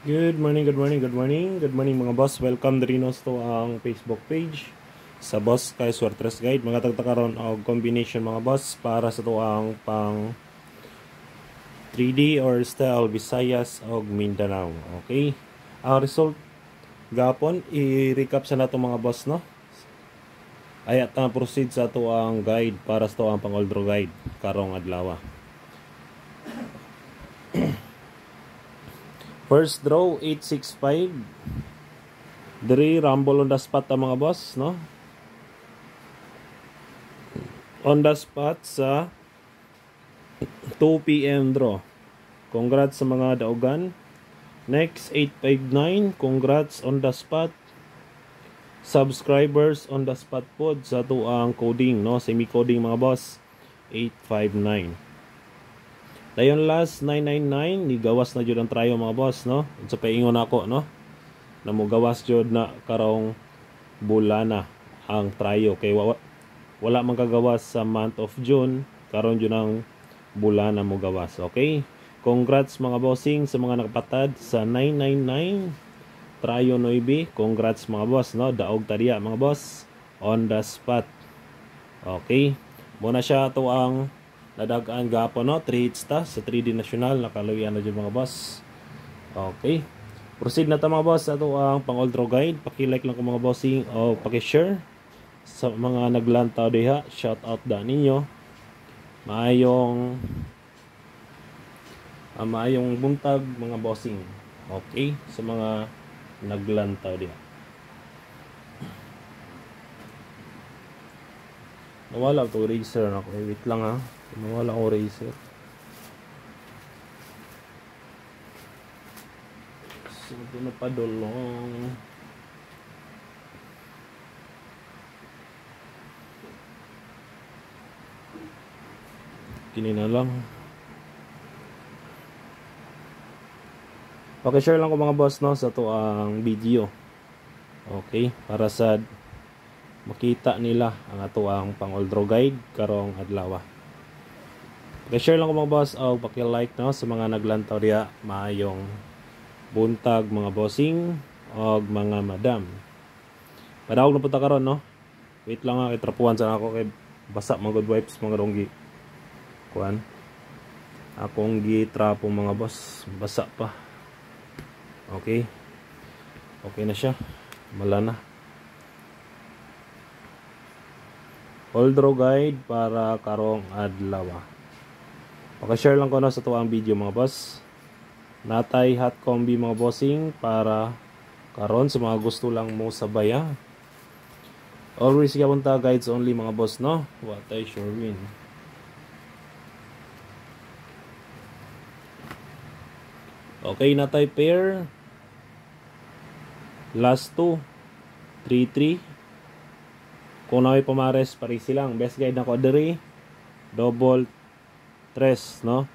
Good morning, good morning, good morning. Good morning mga boss. Welcome dirinos to ang Facebook page sa Boss kay Swertres Guide. Mga tagtakaron og combination mga boss para sa tuang pang 3D or style Visayas og Mindanao. Okay? Ang result gapon i-recap sa nato mga boss no. Ay at proceed sa tuang guide para sa tuang pang oldro guide karong adlaw. First draw 865. Diri rumble on the spot ang mga boss no. On the spot sa 2 p.m. draw. Congrats sa mga daugan. Next 859, congrats on the spot. Subscribers on the spot pod sa tuang coding no, semi-coding mga boss 859. Dayon last 999 ni gawas na jud ang trayo mga boss no. Unsa pa ingon ako no? Namugawas jud na karong bulana ang trayo kay wala man kagawas sa month of June, karon jud ang bulana mo gawas. Okay? Congrats mga bossing sa mga nakapatad sa 999 trayo 9. Congrats mga boss no. Daog tadiya mga boss on the spot. Okay? Muna siya to ang nadagaan gapon no, 3 hits ta sa 3D National, nakaluyan na dyan mga boss. Okay. Proceed na ta mga boss sa ito ang pang oldro guide. Paki-like lang ko mga bossing o paki-share sa mga naglantaw diha. Shout out da ninyo. Maayong buntag mga bossing. Okay, sa mga naglantaw diha. Nawala to eraser na ko. Wait lang ha. Nawala ko eraser. So, ito na padulong. Kini na lang. Okay, share lang ko mga boss no sa to ang video. Okay, para sa makita nila ang ato ang pang oldro guide karong adlaw. Share lang ko mga boss o paki-like no sa mga naglantaw diha. Maayong buntag mga bossing o mga madam. Padawag na punta karon no. Wait lang nga kay trapuan sa ako kay basa mga good vibes mga donggi. Kuan. Akong gitrapo mga boss, basa pa. Okay. Okay na siya. Mala na. Oldro guide para karong adlaw. Paki-share lang ko na sa tuwang video mga boss. Natay hot combi mga bossing para karon sa mga gusto lang mo sabaya. Always punta guides only mga boss no. What I sure win. Okay, natay pair. Last 2 3-3. Kung naway pamares pari silang. Best guide na ko diri. Double 3 no.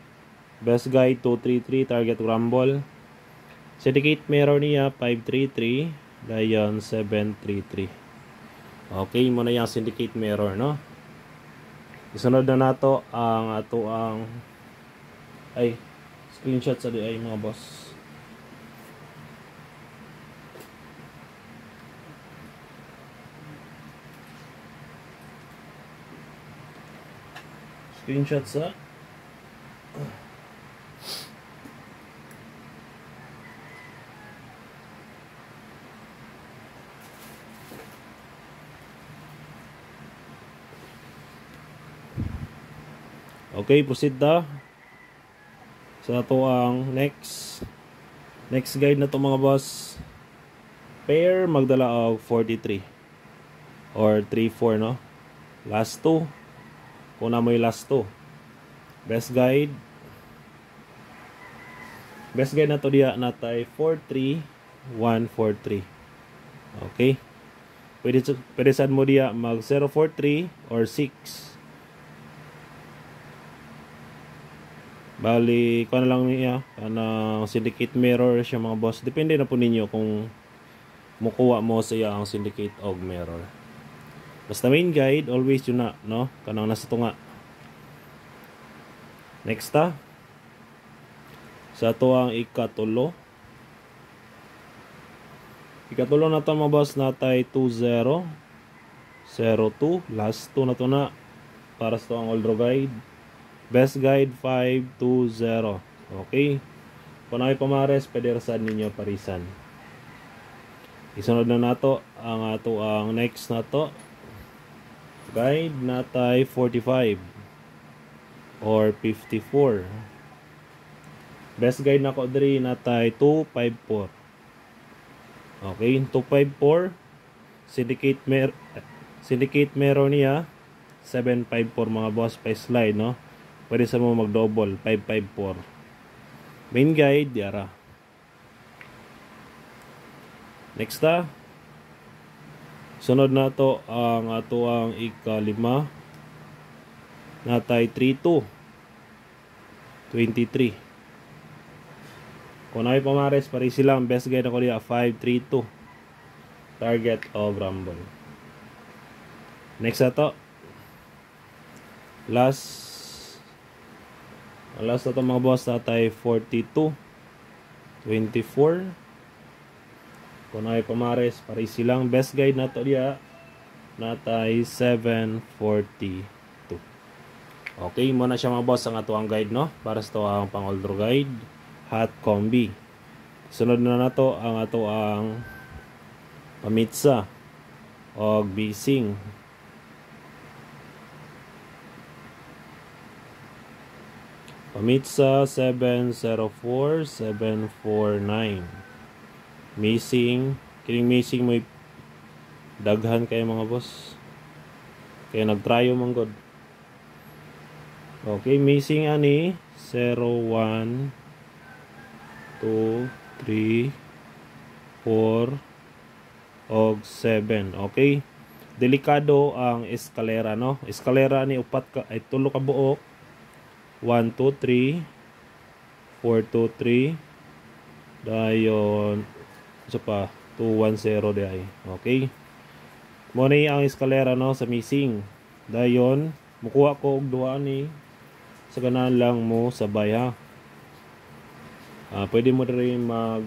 Best guide 233 target rumble. Syndicate mirror niya 533 dayon 733. Okay mo na yung syndicate mirror no. Isunod na nato ang ato ang screenshot sa di ay mga boss. Screenshot sa okay, proceed da sa ato ang next guide na to mga boss. Pair magdala og 43 or 3-4 no. Last 2 kung na mo yung last 2. Best guide na to diya natay 4-3-1-4-3. Okay, pwede sad mo diya mag 0-4-3 or 6. Bali ko na lang niya kanang syndicate mirror siya mga boss. Depende na po ninyo kung mukuha mo sa iya ang syndicate og mirror. Basta main guide always yun na no, kanang nasa tunga. Next ta sa tuang ikatulo Ikatulo na to mga boss natay 2002. Last 2 na to na. Para sa to ang Oldro guide. Best guide 520. Okay. Kung ay pamares, pwede rasad ninyo parisan. Isunod na nato ang ato ang next na to. Guide natay 45 or 54. Best guide na ko diri natay 254. Okay, 254. Syndicate meron niya 754 mga boss pa slide, no? Pwede sa mo mag-double 554. Main guide diara. Next na. Sunod na to ang ato ang ika-5 natay 32 23. Kung ay pamares pare silang best guide ako diya 532. Target of Rumble. Next na to. Last na to mga boss natay 42 24. Kung ay pamares pare silang best guide na to diya natay 742. Okay, muna siya mga boss ang ato ang guide, no? Para sa to ang pang Oldro guide hot combi. Sunod na nato ang ato ang pamitsa o bising. Pamitsa 704 749. Missing, kining missing mo daghan kayo mga boss. Kaya nagtryo man god. Okay, missing ani 01 2 3 4 og 7. Okay. Delikado ang eskalera, no? Eskalera ni upat ka ay tulo ka buok. 1 2 3 4 2 3 dayon so pa 210 di ay. Okay. Mo ni ang eskalera, no, sa missing. Dayon mukuha ko og duha ni sa ganahan lang mo sabay ha. Pwede mo rin mag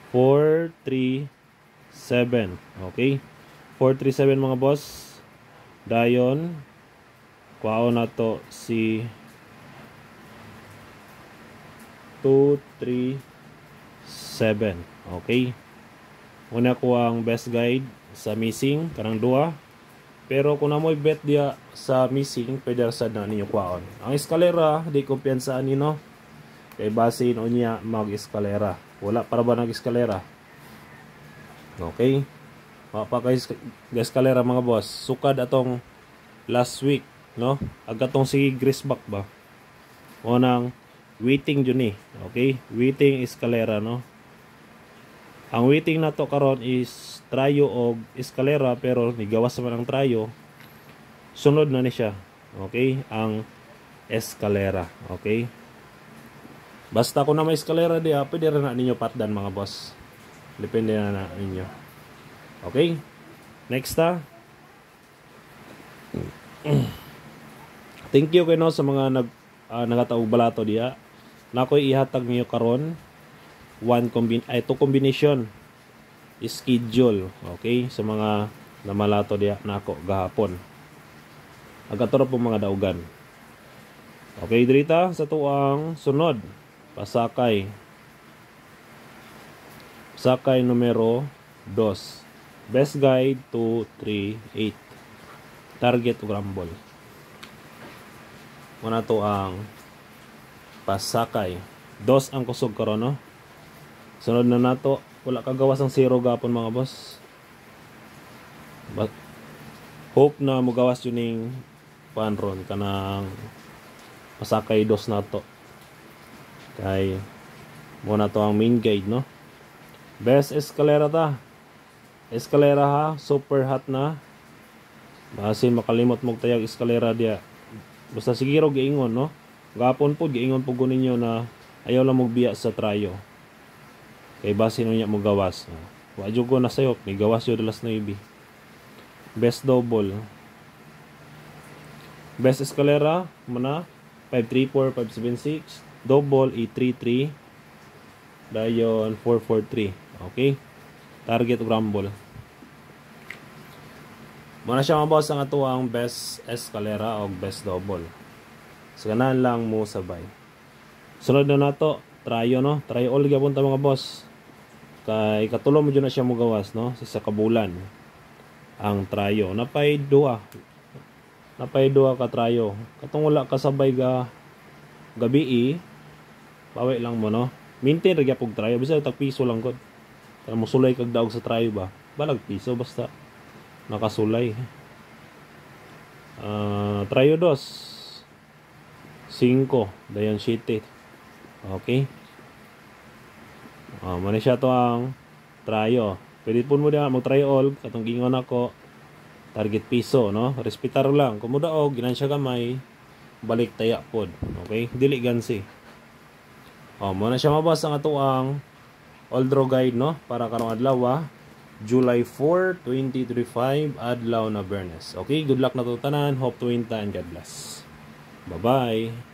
437. Okay. 437 mga boss. Dayon kuha na to si 237. Okay. Una ko ang best guide sa missing karang duha. Pero kung namoy bet dia sa missing, pwede rasad na ninyo kwaon. Ang eskalera, di kumpiyansaan ni, no? Kay base no niya mag-eskalera. Wala para ba nag-eskalera? Okay. Mapa kay eskalera mga boss. Sukad atong last week, no? Agatong si Grisback ba? Unang waiting jud ni. Okay? Waiting eskalera, no? Ang waiting na to karon is trayo o eskalera, pero nigawas naman ang trayo. Sunod na ni siya. Okay? Ang eskalera. Okay? Basta kung na may eskalera diya, pwede rin na ninyo patdan mga boss. Depende na ninyo. Okay? Next ha. Thank you kayo, no, sa mga nagataog balato diya. Nakoy ihatag niyo karon two combination schedule. Okay, sa mga namalato diya nako gahapon. Agatoro po mga daugan. Okay, dirita sa tuang sunod. Pasakay numero 2. Best guide 238. Target Rumble. Muna to ang pasakay. 2 ang kusog karon, no? Sunod na nato, wala kagawas ang 0 gapon mga boss. But hope na mugawas yun yung panron kanang pasakay 2 nato. Kay muna to ang main guide, no? Best eskalera ta. Eskalera ha, super hot na. Basin makalimot mo tayag eskalera dia. Basta siguro giingon, no? Gapon po giingon po ninyo na ayaw lang magbiya sa trayo. Kay basin niya mo gawas. Wa jud ko na sayo, may gawas yo dalas 9. Best double. Best eskalera muna 534, 576, double 833 dayon 443. Okay, target ug rumble. Muna siya mga boss ang atuang best escalera o best double. So ganahan lang mo sabay. Sunod na nato, tryo no. Try all gyapon ta mga boss. Kay katulo mo na siya mo gawas no sa kabulan. Ang tryo napay duha ka tryo. Katong wala kasabay ga gabi bawi lang mo no. Maintain ra gyapon tryo bisa tag piso lang gud. Kaya mo sulay kag daog sa tryo ba? Balag piso basta nakasulay. Tryo 2 5 dayon 7. Okay. Mani siya to ang tryo. Pwede po mo diha mag-try all katong gingon ako target piso no. Respetar lang. Kung mudaog ginansya gamay balik taya pod. Okay? Dili gansi. Mo na siya mabas ang ato ang all draw guide no para karong adlaw July 4, 2025 adlaw na Bernes. Okay, good luck na to tanan. Hope to win ta and God bless. Bye-bye.